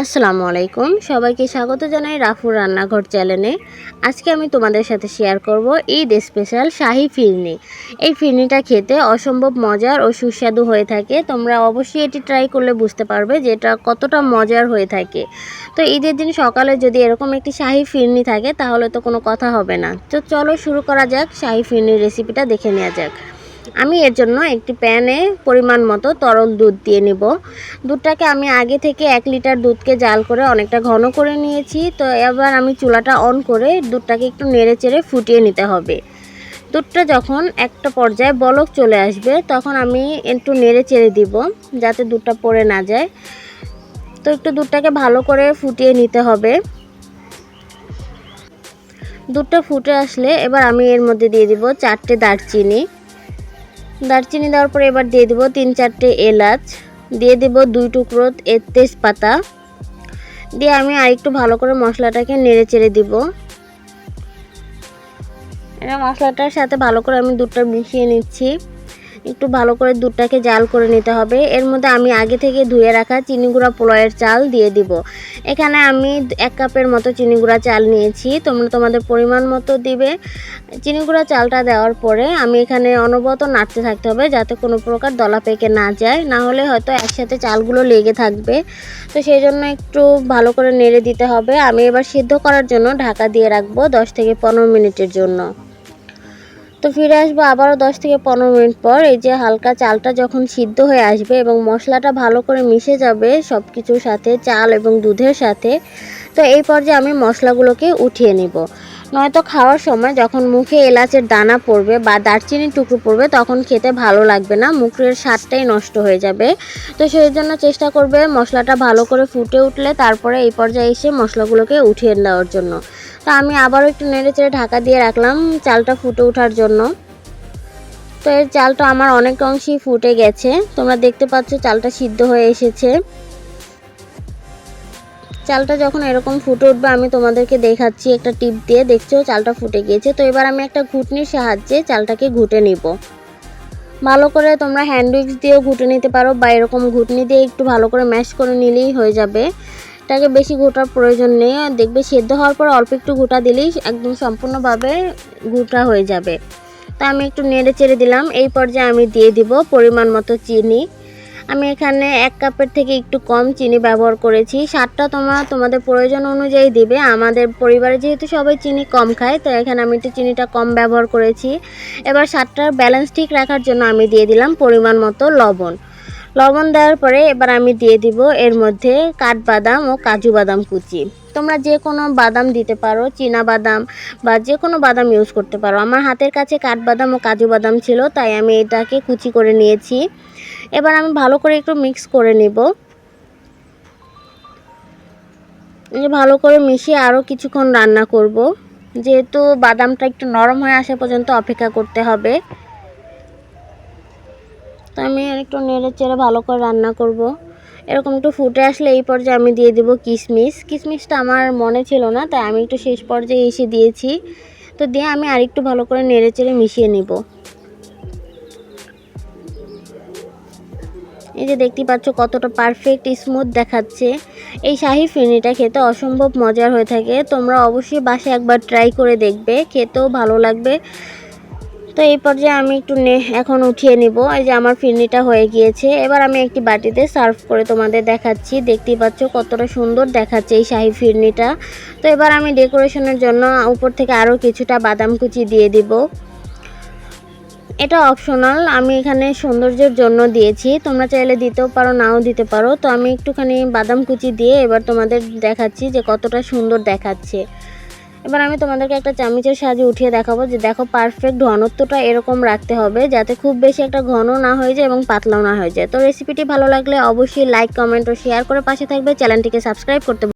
আসসালামু আলাইকুম, সবাইকে স্বাগত জানাই রাফুর রান্নাঘর চ্যানেলে। আজকে আমি তোমাদের সাথে শেয়ার করব ঈদ স্পেশাল শাহী ফিরনি। এই ফিরনিটা খেতে অসম্ভব মজার ও সুস্বাদু হয়ে থাকে। তোমরা অবশ্যই এটি ট্রাই করলে বুঝতে পারবে যে এটা কতটা মজার হয়ে থাকে। তো ঈদের দিন সকালে যদি এরকম একটি শাহী ফিরনি থাকে তাহলে তো কোনো কথা হবে না। তো চলো শুরু করা যাক, শাহী ফিরনির রেসিপিটা দেখে নেওয়া যাক। আমি এর জন্য একটি প্যানে পরিমাণ মতো তরল দুধ দিয়ে নেব। দুধটাকে আমি আগে থেকে 1 লিটার দুধকে জাল করে অনেকটা ঘন করে নিয়েছি। তো এবার আমি চুলাটা অন করে দুধটাকে একটু নেড়েচেড়ে ফুটিয়ে নিতে হবে। দুধটা যখন একটা পর্যায়ে বলক চলে আসবে তখন আমি একটু নেড়েচেড়ে দিব যাতে দুধটা পড়ে না যায়। তো একটু দুধটাকে ভালো করে ফুটিয়ে নিতে হবে। দুধটা ফুটে আসলে এবার আমি এর মধ্যে দিয়ে দিব 4টে দারচিনি দেওয়ার পরে এবার দিয়ে দেব 3-4টে এলাচ, দিয়ে দেব 2 টুকরো তেজপাতা দিয়ে আমি আরেকটু ভালো করে মশলাটাকে নেড়েচেড়ে দিব। এটা মশলাটার সাথে ভালো করে আমি দুধটা মিশিয়ে নিচ্ছি। একটু ভালো করে দুধটাকে জাল করে নিতে হবে। এর মধ্যে আমি আগে থেকে ধুয়ে রাখা চিনি গুঁড়া পোলাওয়ের চাল দিয়ে দিব। এখানে আমি 1 কাপের মতো চিনি গুঁড়া চাল নিয়েছি, তোমরা তোমাদের পরিমাণ মতো দিবে। চিনি গুঁড়া চালটা দেওয়ার পরে আমি এখানে অনবরত নাড়তে থাকতে হবে যাতে কোনো প্রকার দলা পেকে না যায়, না হলে হয়তো একসাথে চালগুলো লেগে থাকবে। তো সেই জন্য একটু ভালো করে নেড়ে দিতে হবে। আমি এবার সিদ্ধ করার জন্য ঢাকা দিয়ে রাখবো 10 থেকে 15 মিনিটের জন্য। তো ফিরে আসবো আবারও 10 থেকে 15 মিনিট পর। এই যে হালকা চালটা যখন সিদ্ধ হয়ে আসবে এবং মশলাটা ভালো করে মিশে যাবে সব কিছুর সাথে, চাল এবং দুধের সাথে, তো এই পর্যায়ে আমি মশলাগুলোকে উঠিয়ে নিব। নয়তো খাওয়ার সময় যখন মুখে এলাচের দানা পড়বে বা দারচিনির টুকরো পড়বে তখন খেতে ভালো লাগবে না, মুখের স্বাদটাই নষ্ট হয়ে যাবে। তো সেই জন্য চেষ্টা করবে মশলাটা ভালো করে ফুটে উঠলে তারপরে এই পর্যায়ে এসে মশলাগুলোকে উঠিয়ে দেওয়ার জন্য। তো আমি আবারও একটু নেড়েচেড়ে ঢাকা দিয়ে রাখলাম চালটা ফুটে ওঠার জন্য। তো এই চালটা আমার অনেক অংশেই ফুটে গেছে, তোমরা দেখতে পাচ্ছ চালটা সিদ্ধ হয়ে এসেছে। চালটা যখন এরকম ফুটে উঠবে আমি তোমাদেরকে দেখাচ্ছি একটা টিপ দিয়ে, দেখছো চালটা ফুটে গিয়েছে। তো এবার আমি একটা ঘুটনির সাহায্যে চালটাকে ঘুটে নিব। ভালো করে তোমরা হ্যান্ড উইক্স দিয়েও ঘুটে নিতে পারো বা এরকম ঘুটনি দিয়ে একটু ভালো করে ম্যাশ করে নিলেই হয়ে যাবে। এটাকে বেশি ঘোটার প্রয়োজন নেই, দেখবে সেদ্ধ হওয়ার পর অল্প একটু ঘোটা দিলেই একদম সম্পূর্ণভাবে ঘোটা হয়ে যাবে। তা আমি একটু নেড়ে চেড়ে দিলাম। এই পর্যায়ে আমি দিয়ে দিব পরিমাণ মতো চিনি। আমি এখানে 1 কাপের থেকে একটু কম চিনি ব্যবহার করেছি। স্বাদটা তোমাদের প্রয়োজন অনুযায়ী দিবে। আমাদের পরিবারে যেহেতু সবাই চিনি কম খায় তো এখানে আমি একটু চিনিটা কম ব্যবহার করেছি। এবার স্বাদটার ব্যালেন্স ঠিক রাখার জন্য আমি দিয়ে দিলাম পরিমাণ মতো লবণ দেওয়ার পরে এবার আমি দিয়ে দিব এর মধ্যে কাঠবাদাম ও কাজু বাদাম কুচি। তোমরা যে কোনো বাদাম দিতে পারো, চীনা বাদাম বা যে কোনো বাদাম ইউজ করতে পারো। আমার হাতের কাছে কাঠবাদাম ও কাজু বাদাম ছিল তাই আমি এটাকে কুচি করে নিয়েছি। এবার আমি ভালো করে একটু মিক্স করে নিব। ভালো করে মিশিয়ে আরও কিছুক্ষণ রান্না করব, যেহেতু বাদামটা একটু নরম হয়ে আসা পর্যন্ত অপেক্ষা করতে হবে। তো আমি একটু নেড়ে চেড়ে ভালো করে রান্না করব। এরকম একটু ফুটে আসলে এই পর্যায়ে আমি দিয়ে দেব কিশমিশটা আমার মনে ছিল না তাই আমি একটু শেষ পর্যায়ে এসে দিয়েছি। তো দিয়ে আমি আরেকটু ভালো করে নেড়ে চেড়ে মিশিয়ে নিব। এই যে দেখতে পাচ্ছ কতটা পারফেক্ট স্মুথ দেখাচ্ছে। এই শাহী ফিরনিটা খেতে অসম্ভব মজার হয়ে থাকে, তোমরা অবশ্যই বাসায় একবার ট্রাই করে দেখবে, খেতেও ভালো লাগবে। তো এই পর্যায়ে আমি একটু এখন উঠিয়ে নিব। এই যে আমার ফিরনিটা হয়ে গিয়েছে। এবার আমি একটি বাটিতে সার্ভ করে তোমাদের দেখাচ্ছি। দেখতেই পাচ্ছ কতটা সুন্দর দেখাচ্ছে এই শাহী ফিরনিটা। তো এবার আমি ডেকোরেশনের জন্য উপর থেকে আরও কিছুটা বাদাম কুচি দিয়ে দিব। এটা অপশনাল, আমি এখানে সৌন্দর্যের জন্য দিয়েছি, তোমরা চাইলে দিতেও পারো নাও দিতে পারো। তো আমি একটুখানি বাদাম কুচি দিয়ে এবার তোমাদের দেখাচ্ছি যে কতটা সুন্দর দেখাচ্ছে। এবার আমি তোমাদেরকে একটা চামচের সাহায্যে উঠিয়ে দেখাবো যে দেখো পারফেক্ট ঘনত্বটা এরকম রাখতে হবে যাতে খুব বেশি একটা ঘন না হয়ে যায় এবং পাতলাও না হয়ে যায়। তো রেসিপিটি ভালো লাগলে অবশ্যই লাইক, কমেন্ট ও শেয়ার করে পাশে থাকবে। চ্যানেলটিকে সাবস্ক্রাইব করতে